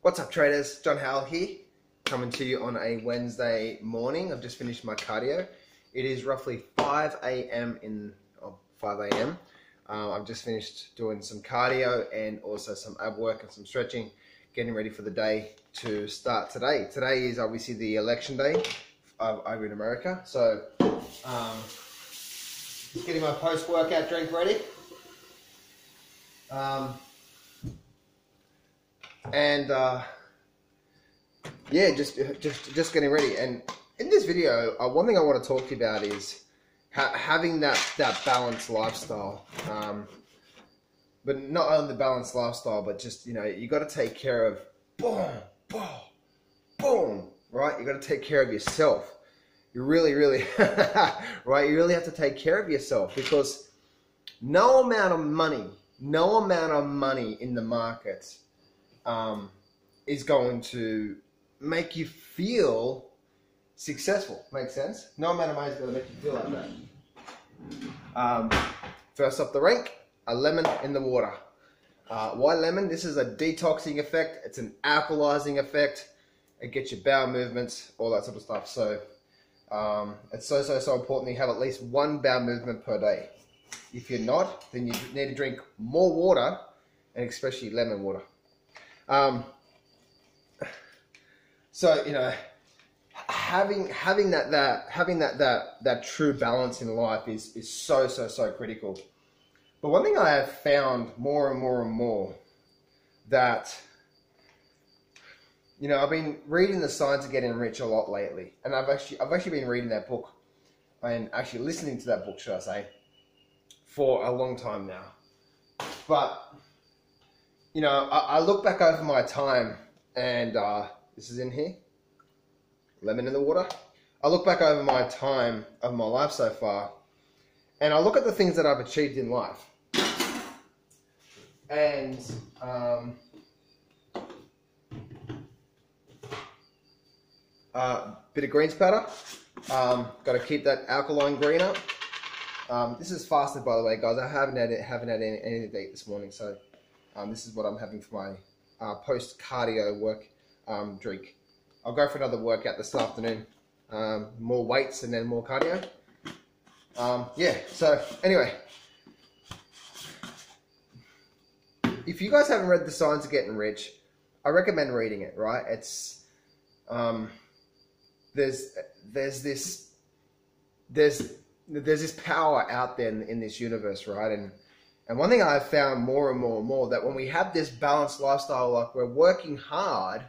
What's up, traders? John Howell here, coming to you on a Wednesday morning. I've just finished my cardio. It is roughly 5 a.m. I've just finished doing some cardio and also some ab work and some stretching, getting ready for the day to start today. Today is obviously the election day over in America, so just getting my post-workout drink ready. Yeah, just getting ready. And in this video, one thing I want to talk to you about is having that balanced lifestyle. But not only the balanced lifestyle, but just, you know, you got to take care of boom, right? You got to take care of yourself. You really, right? You really have to take care of yourself, because no amount of money in the market is going to make you feel successful. Makes sense? No amount of money is going to make you feel like that. First off the rank, a lemon in the water. Why lemon? This is a detoxing effect. It's an alkalizing effect. It gets your bowel movements, all that sort of stuff. So it's so important that you have at least one bowel movement per day. If you're not, then you need to drink more water, and especially lemon water. So, you know, having that true balance in life is so critical. But one thing I have found more and more that, you know, I've been reading The Science of Getting Rich a lot lately, and I've actually been reading that book and actually listening to that book, should I say, for a long time now. But, you know, I look back over my time, and this is in here, lemon in the water. I look back over my time of my life so far, and I look at the things that I've achieved in life. And bit of green spatter. Got to keep that alkaline green up. This is fasted, by the way, guys. I haven't had anything to eat this morning, so this is what I'm having for my post cardio work drink. I'll go for another workout this afternoon. More weights and then more cardio. Yeah. So anyway, if you guys haven't read The Science of Getting Rich, I recommend reading it. Right? It's there's this power out there in this universe, right? And one thing I've found more and more that when we have this balanced lifestyle, like we're working hard,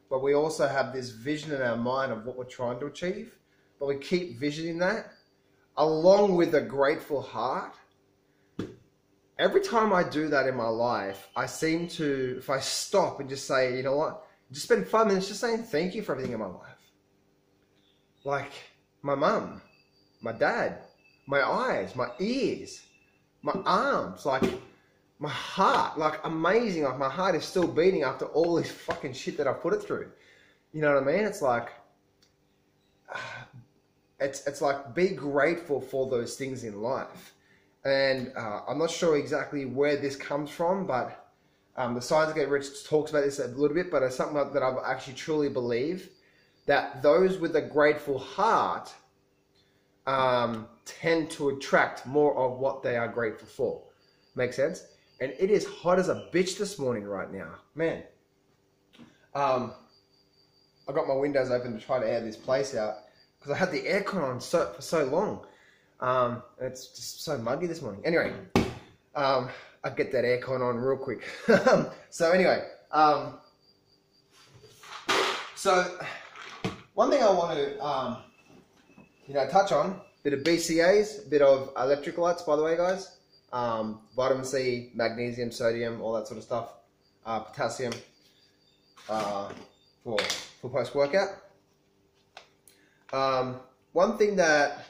but we also have this vision in our mind of what we're trying to achieve, but we keep visioning that, along with a grateful heart. Every time I do that in my life, I seem to, if I stop and just say, you know what, just spend 5 minutes just saying thank you for everything in my life. Like my mum, my dad, my eyes, my ears, my arms, like my heart, like amazing. Like my heart is still beating after all this fucking shit that I've put it through. You know what I mean? It's like, it's like, be grateful for those things in life. And I'm not sure exactly where this comes from, but The Science of Getting Rich talks about this a little bit, but it's something that I actually truly believe, that those with a grateful heart tend to attract more of what they are grateful for. Make sense? And it is hot as a bitch this morning right now. Man. I got my windows open to try to air this place out, because I had the aircon on for so long. And it's just so muggy this morning. Anyway, I'll get that aircon on real quick. So anyway, so one thing I want to, you know, touch on, bit of BCAAs, a bit of electrolytes, by the way, guys. Vitamin C, magnesium, sodium, all that sort of stuff. Potassium for post-workout. One thing that,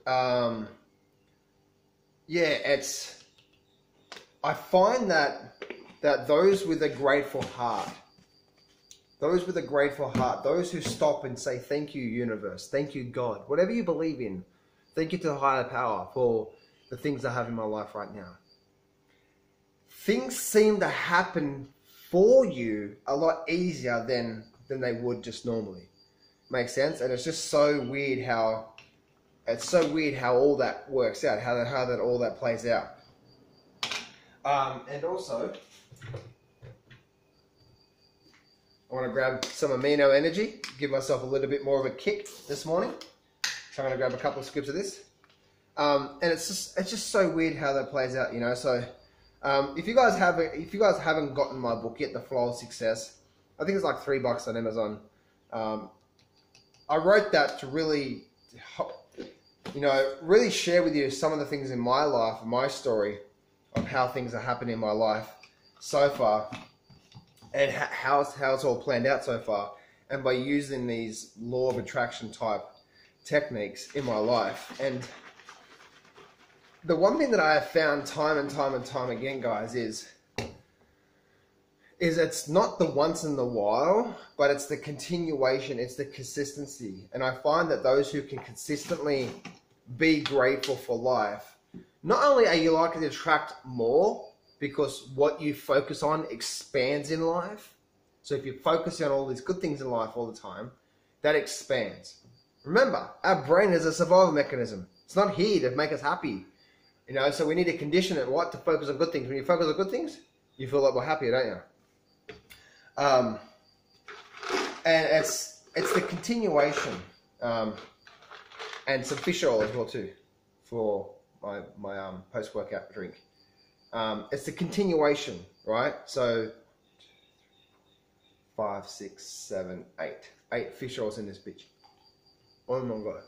I find that those with a grateful heart, those who stop and say, thank you, universe, thank you, God, whatever you believe in, thank you to the higher power for the things I have in my life right now. Things seem to happen for you a lot easier than they would just normally. Makes sense? And it's just so weird how all that works out, how that all that plays out. And also, I want to grab some amino energy, give myself a little bit more of a kick this morning. So I'm going to grab a couple of scoops of this. And it's just so weird how that plays out, you know. So if you guys haven't gotten my book yet, The Flow of Success, I think it's like $3 on Amazon. I wrote that to really, you know, really share with you some of the things in my life, my story of how things are happening in my life so far, and how it's all planned out so far. And by using these law of attraction type techniques in my life. And the one thing that I have found time and time again, guys, is it's not the once in the while, but it's the continuation, it's the consistency. And I find that those who can consistently be grateful for life, not only are you likely to attract more, because what you focus on expands in life. So if you're focusing on all these good things in life all the time, that expands. Remember, our brain is a survival mechanism. It's not here to make us happy. You know, so we need to condition it, to focus on good things. When you focus on good things, you feel a lot more happier, don't you? And it's the continuation, and some fish oil as well too, for my post-workout drink. It's the continuation, right? So 5, 6, 7, 8 fish oils in this bitch. Oh my god.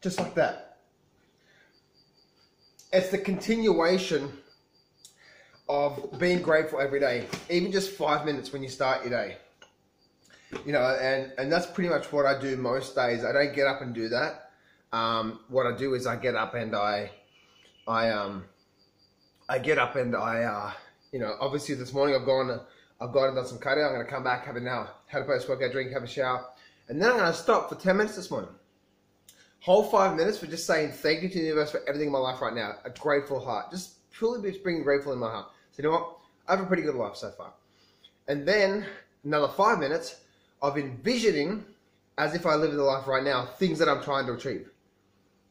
Just like that. It's the continuation of being grateful every day, even just 5 minutes when you start your day. You know, and that's pretty much what I do most days. I don't get up and do that. What I do is I get up and I you know, obviously this morning I've gone and done some cardio. I'm going to come back, had a post-workout drink, have a shower, and then I'm going to stop for 10 minutes this morning. Whole 5 minutes for just saying thank you to the universe for everything in my life right now. A grateful heart. Just purely bringing grateful in my heart. So you know what? I have a pretty good life so far. And then another 5 minutes of envisioning, as if I live in the life right now, things that I'm trying to achieve.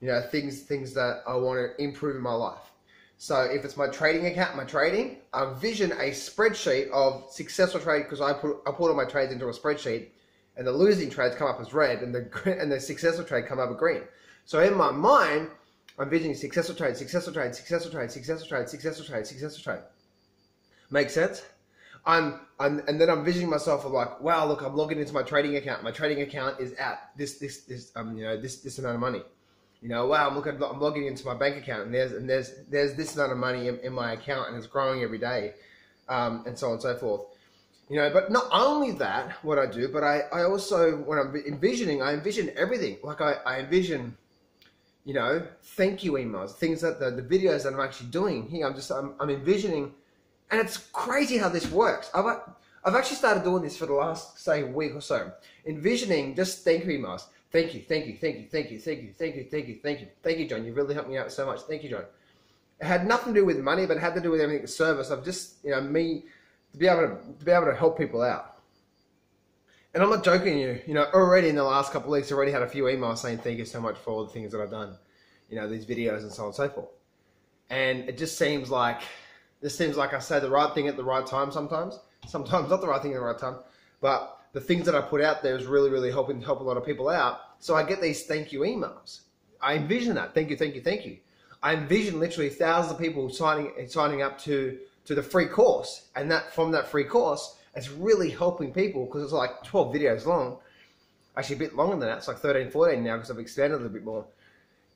You know, things that I want to improve in my life. So if it's my trading account, I envision a spreadsheet of successful trade, because I put all my trades into a spreadsheet. And the losing trades come up as red, and the successful trade come up as green. So in my mind, I'm envisioning successful trade, successful trade, successful trade, successful trade, successful trade, successful trade. Make sense? And then I'm envisioning myself of like, wow, look, I'm logging into my trading account. My trading account is at this amount of money. You know, wow, I'm logging into my bank account, and there's this amount of money in my account, and it's growing every day, and so on and so forth. You know, but not only that, what I do, but I also, when I'm envisioning, I envision everything. Like I envision, you know, thank you emails, things that the videos that I'm actually doing here. I'm envisioning, and it's crazy how this works. I've actually started doing this for the last, say, week or so. Envisioning just thank you emails. Thank you, thank you, thank you, thank you, thank you, thank you, thank you, thank you, thank you, John. You really helped me out so much. Thank you, John. It had nothing to do with money, but it had to do with everything, the service of just, you know, me. To be able to help people out. And I'm not joking you know, already in the last couple of weeks, I already had a few emails saying thank you so much for all the things that I've done, you know, these videos and so on and so forth. And it just seems like I say the right thing at the right time sometimes not the right thing at the right time, but the things that I put out there is really help a lot of people out. So I get these thank you emails. I envision that. Thank you, thank you, thank you. I envision literally thousands of people signing up to the free course, and from that free course, it's really helping people, because it's like 12 videos long, actually a bit longer than that. It's like 13, 14 now, because I've expanded a little bit more.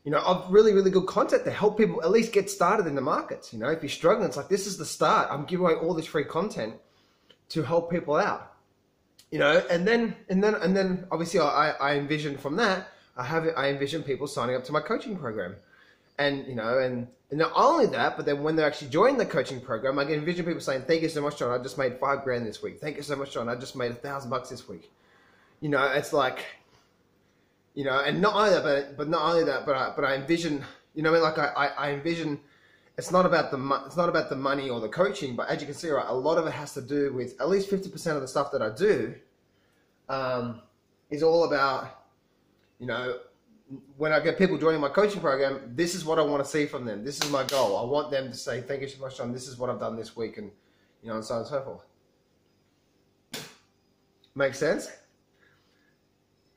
You know, of really good content to help people at least get started in the markets. You know, if you're struggling, it's like, this is the start. I'm giving away all this free content to help people out. You know, and then obviously I envision from that, I envision people signing up to my coaching program. And, and not only that, but then when they're actually joining the coaching program, I can envision people saying, thank you so much, John. I just made $5,000 this week. Thank you so much, John. I just made $1,000 this week. It's like, and not only that, but I envision, I envision it's not about the money or the coaching, but as you can see, right, a lot of it has to do with at least 50% of the stuff that I do is all about, when I get people joining my coaching program, this is what I want to see from them. This is my goal. I want them to say, thank you so much, John. This is what I've done this week, and and so on and so forth. Make sense?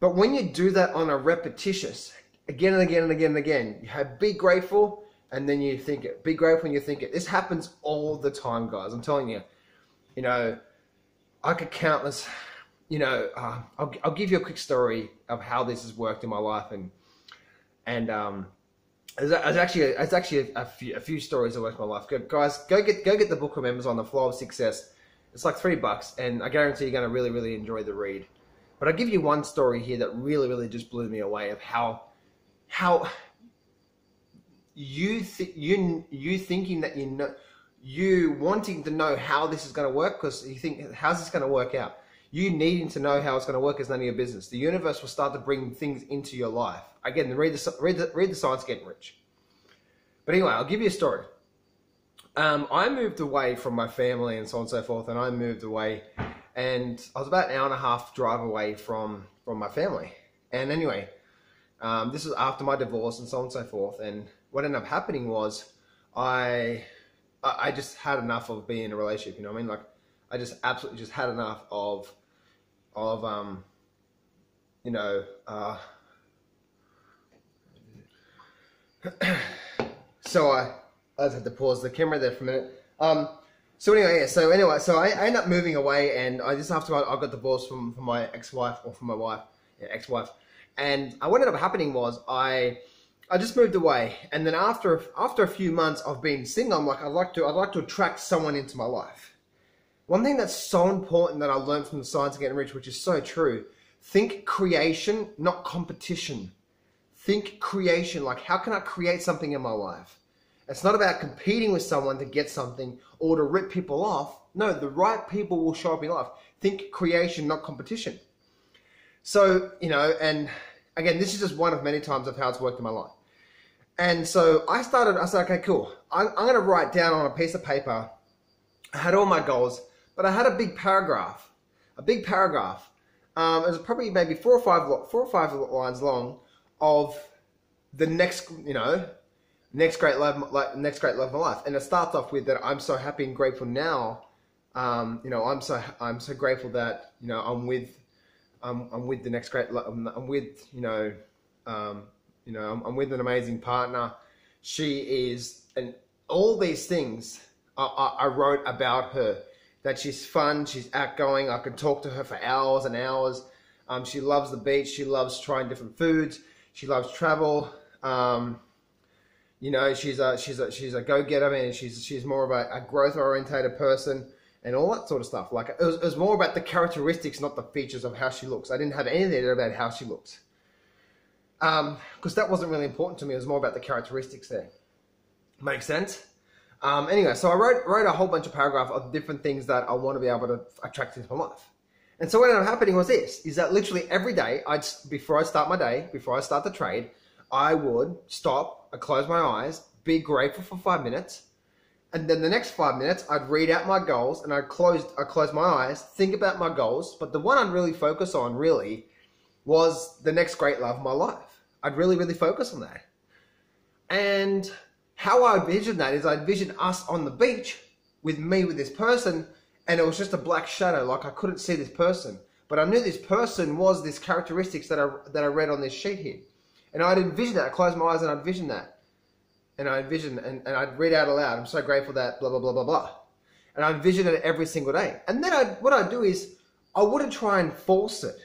But when you do that on a repetitious, again and again and again and again, you have be grateful, and then you think it. Be grateful and you think it. This happens all the time, guys. I'm telling you. I could countless. I'll give you a quick story of how this has worked in my life, and there's actually a few stories that worked in my life. Guys, go get the book from Amazon, The Flow of Success. It's like $3, and I guarantee you're going to really, really enjoy the read. But I'll give you one story here that really, really just blew me away of how you thinking that you wanting to know how this is going to work, because you think, how's this going to work out? You needing to know how it's going to work is none of your business. The universe will start to bring things into your life. Again, read the Science Getting Rich. But anyway, I'll give you a story. I moved away from my family and so on and so forth, and I moved away, and I was about an hour and a half drive away from my family. And anyway, this was after my divorce and so on and so forth. And what ended up happening was I just had enough of being in a relationship. You know what I mean? Like, I just absolutely just had enough of so I just had to pause the camera there for a minute. So I ended up moving away, and I just after I got divorced from my ex-wife, or from my wife, ex-wife, and what ended up happening was I just moved away, and then after a few months of being single, I'm like, I'd like to attract someone into my life. One thing that's so important that I learned from the Science of Getting Rich, which is so true, think creation, not competition. Think creation, like how can I create something in my life? It's not about competing with someone to get something or to rip people off. No, the right people will show up in life. Think creation, not competition. So, and again, this is just one of many times of how it's worked in my life. And so I said, okay, cool. I'm going to write down on a piece of paper. I had all my goals, but I had a big paragraph. It was probably maybe four or five lines long of the next great love of my life. And it starts off with that I'm so happy and grateful now. I'm so grateful that I'm with the next great love. I'm with I'm with an amazing partner. She is, and all these things I wrote about her. That she's fun, she's outgoing, I could talk to her for hours and hours. She loves the beach, she loves trying different foods, she loves travel. She's a go-getter, man. She's more of a growth-orientated person and all that sort of stuff. Like it was more about the characteristics, not the features of how she looks. I didn't have anything there about how she looks. Because that wasn't really important to me. It was more about the characteristics there. Makes sense? Anyway, so I wrote a whole bunch of paragraphs of different things that I want to be able to attract into my life. And so what ended up happening was is that literally every day, before I start my day, before I start the trade, I would stop, I'd close my eyes, be grateful for 5 minutes, and then the next 5 minutes, I'd read out my goals, and I'd close my eyes, think about my goals, but the one I'd really focus on really was the next great love of my life. I'd really, really focus on that. And how I envisioned that is I envisioned us on the beach with me with this person, and it was just a black shadow, like I couldn't see this person. But I knew this person was this characteristics that I read on this sheet here. And I'd envision that. I'd close my eyes and I'd vision that. And I'd envision, and I'd read out aloud, I'm so grateful that blah, blah, blah, blah, blah. And I'd envision it every single day. And then what I'd do is I wouldn't try and force it.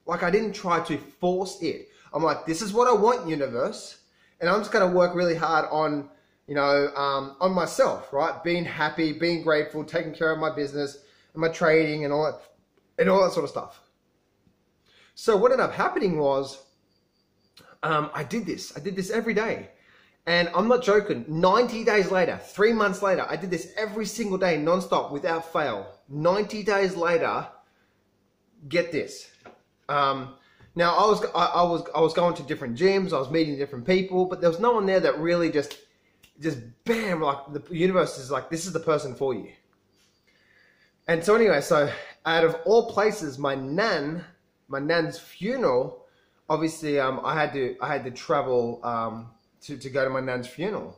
Like I didn't try to force it. I'm like, this is what I want, universe. And I'm just going to work really hard on on myself, right? Being happy, being grateful, taking care of my business and my trading and all that sort of stuff. So what ended up happening was, I did this every day. And I'm not joking, 90 days later, 3 months later, I did this every single day, nonstop, without fail. 90 days later, get this. Now I was going to different gyms, I was meeting different people, but there was no one there that really just bam, like the universe is like, this is the person for you. And so anyway, so out of all places, my nan's funeral, obviously I had to travel to go to my nan's funeral.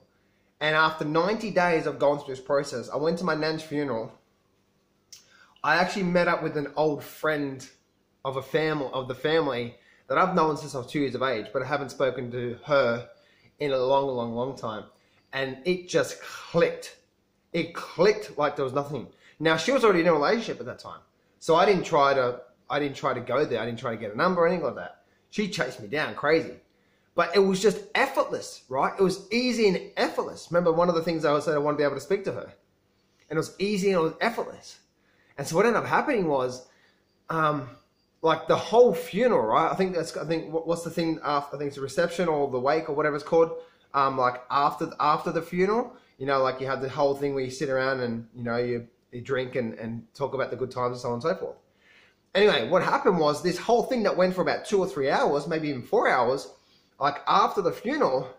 And after 90 days of going through this process, I went to my nan's funeral. I actually met up with an old friend of the family that I've known since I was 2 years of age, but I haven't spoken to her in a long time. And it just clicked. It clicked like there was nothing. Now she was already in a relationship at that time, so I didn't try to go there. I didn't try to get a number or anything like that. She chased me down crazy, but it was just effortless, right? It was easy and effortless. Remember, one of the things I said, I wanted to be able to speak to her, and it was easy and it was effortless. And so what ended up happening was, like the whole funeral, right? What's the thing after? I think it's the reception or the wake or whatever it's called. Like after the funeral, you know, like you have the whole thing where you sit around and, you know, you drink and talk about the good times and so on and so forth. Anyway, what happened was this whole thing that went for about 2 or 3 hours, maybe even 4 hours, like after the funeral,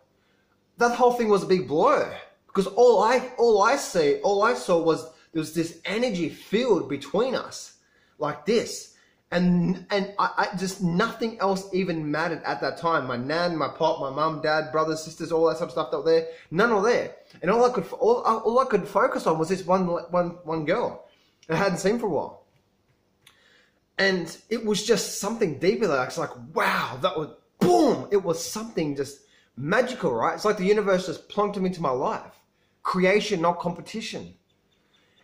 that whole thing was a big blur, because all I saw was there was this energy field between us like this. And I just, nothing else even mattered at that time. My nan, my pop, my mum, dad, brothers, sisters, all that sort of stuff that were there, none were there. And all I could focus on was this one girl that I hadn't seen for a while. And it was just something deeper there. It's like, wow, that was, boom, it was something just magical, right? It's like the universe just plunked him into my life. Creation, not competition.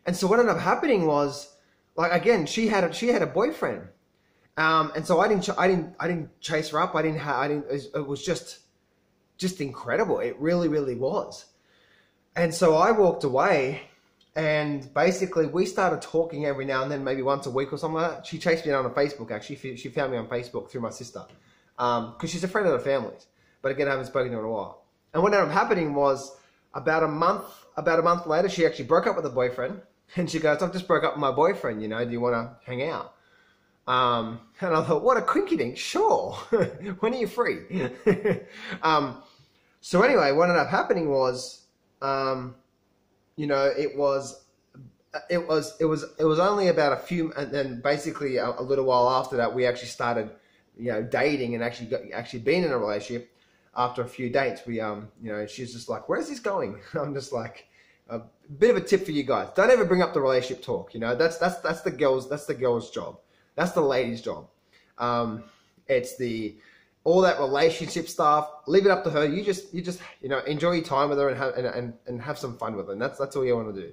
And so what ended up happening was, like, again, she had a boyfriend. And so I didn't chase her up. It was just incredible. It really was. And so I walked away, and basically we started talking every now and then, maybe once a week or something like that. She chased me down on Facebook, actually. She found me on Facebook through my sister. Because she's a friend of the family's. But again, I haven't spoken to her in a while. And what ended up happening was about a month later, she actually broke up with her boyfriend. And she goes, I've just broke up with my boyfriend, you know, do you want to hang out? And I thought, what a quinky-dink, sure. When are you free? So anyway, what ended up happening was, you know, it was only about a few, and then basically a little while after that, we actually started, you know, dating and actually being in a relationship. After a few dates, we, you know, she's just like, where's this going? I'm just like, a bit of a tip for you guys: don't ever bring up the relationship talk. You know, that's the girl's job. That's the lady's job. It's all that relationship stuff. Leave it up to her. You just you know, enjoy your time with her and have some fun with her. And that's all you want to do.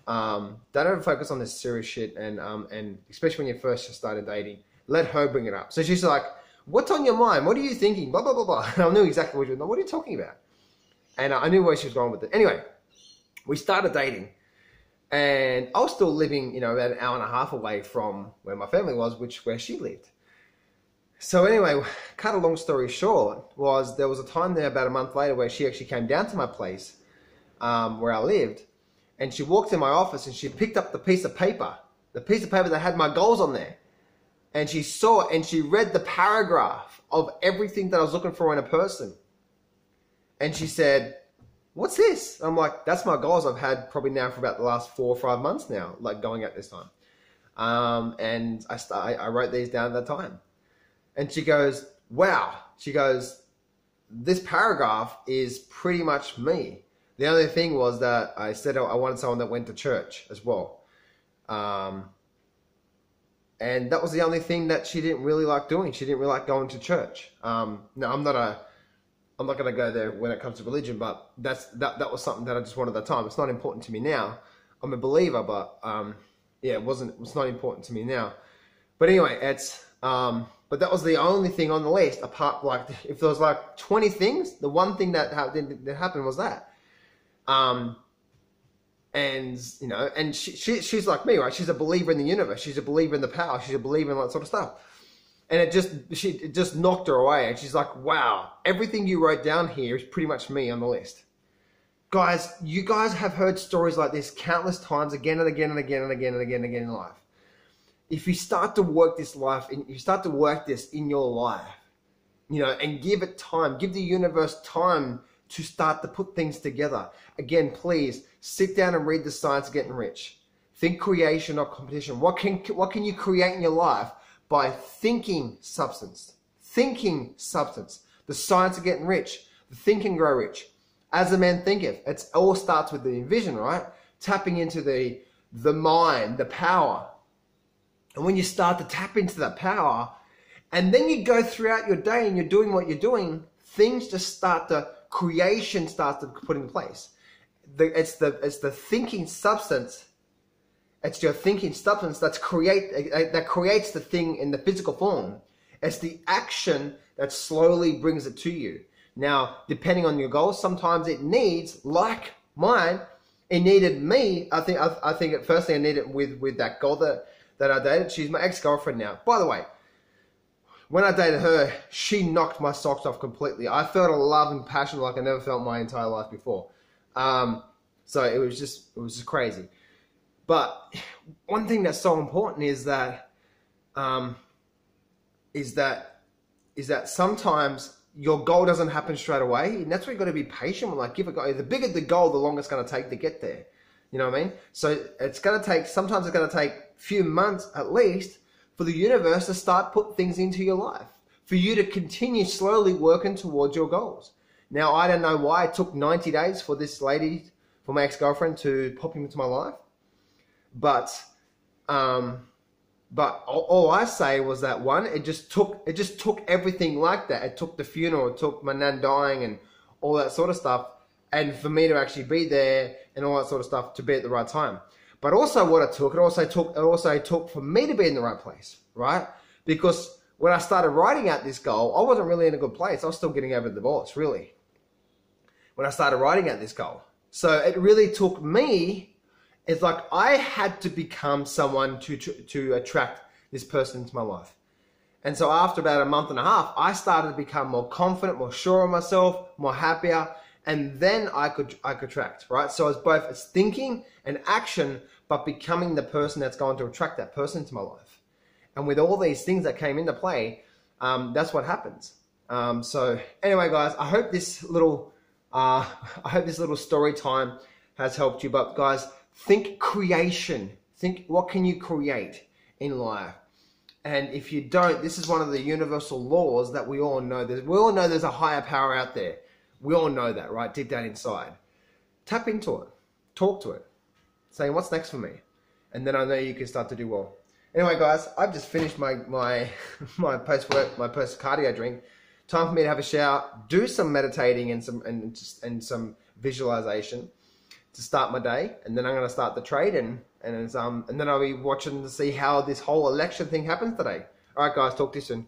Don't ever focus on this serious shit. And especially when you first started dating, let her bring it up. So she's like, what's on your mind? What are you thinking? Blah blah blah blah. And I knew exactly what she was. What are you talking about? And I knew where she was going with it. Anyway. We started dating, and I was still living, you know, about an hour and a half away from where my family was, where she lived. So anyway, cut a long story short, there was a time there about a month later where she actually came down to my place, where I lived, and she walked in my office and she picked up the piece of paper that had my goals on there, and she saw it and she read the paragraph of everything that I was looking for in a person, and she said, what's this? I'm like, that's my goals I've had probably now for about the last 4 or 5 months now, like going at this time. And I wrote these down at that time. And she goes, wow. She goes, this paragraph is pretty much me. The only thing was that I said I wanted someone that went to church as well. And that was the only thing that she didn't really like doing. She didn't really like going to church. Now, I'm not going to go there when it comes to religion, but that was something that I just wanted at the time. It's not important to me now. I'm a believer, but yeah, it's not important to me now. But anyway, but that was the only thing on the list. Apart, like, if there was like 20 things, the one thing that happened was that. And you know, and she's like me, right? She's a believer in the universe. She's a believer in the power. She's a believer in that sort of stuff. And it just knocked her away. And she's like, wow, everything you wrote down here is pretty much me on the list. Guys, you guys have heard stories like this countless times again and again and again and again and again and again in life. If you start to work this life, and you start to work this in your life, you know, and give it time, give the universe time to start to put things together. Again, please sit down and read The Science of Getting Rich. Think creation, not competition. What can you create in your life by thinking substance? Thinking substance. The Science of Getting Rich. The Think and Grow Rich. As a man thinketh. It all starts with the vision, right? Tapping into the mind, the power. And when you start to tap into that power, and then you go throughout your day and you're doing what you're doing, things just creation starts to put in place. It's the thinking substance. It's your thinking substance that creates the thing in the physical form. It's the action that slowly brings it to you. Now, depending on your goals, sometimes it needs, like mine, it needed me. I think at firstly I needed with that girl that I dated. She's my ex-girlfriend now. By the way, when I dated her, she knocked my socks off completely. I felt a love and passion like I never felt my entire life before. So it was just crazy. But one thing that's so important is that sometimes your goal doesn't happen straight away, and that's why you got to be patient with. Like, give it go. The bigger the goal, the longer it's going to take to get there. You know what I mean? So it's going to take. Sometimes it's going to take a few months at least for the universe to start put things into your life, for you to continue slowly working towards your goals. Now, I don't know why it took 90 days for this lady, for my ex-girlfriend, to pop into my life. But all I say was that one, it just took everything like that. It took the funeral, it took my nan dying and all that sort of stuff, and for me to actually be there and all that sort of stuff to be at the right time. But also what it also took for me to be in the right place, right? Because when I started writing out this goal, I wasn't really in a good place. I was still getting over the divorce, really, when I started writing out this goal. So it really took me, it's like I had to become someone to attract this person into my life. And so after about a month and a half, I started to become more confident, more sure of myself, more happier, and then I could attract, right? So it's thinking and action, but becoming the person that's going to attract that person into my life. And with all these things that came into play, that's what happens. So anyway, guys, I hope this little story time has helped you. But guys, think creation. Think, what can you create in life? And if you don't, this is one of the universal laws that we all know. We all know there's a higher power out there. We all know that, right? Deep down inside. Tap into it. Talk to it. Saying, what's next for me? And then I know you can start to do well. Anyway, guys, I've just finished my post-work, my post-cardio drink. Time for me to have a shower, do some meditating and some visualization to start my day, and then I'm going to start the trade, and then I'll be watching to see how this whole election thing happens today. All right, guys, talk to you soon.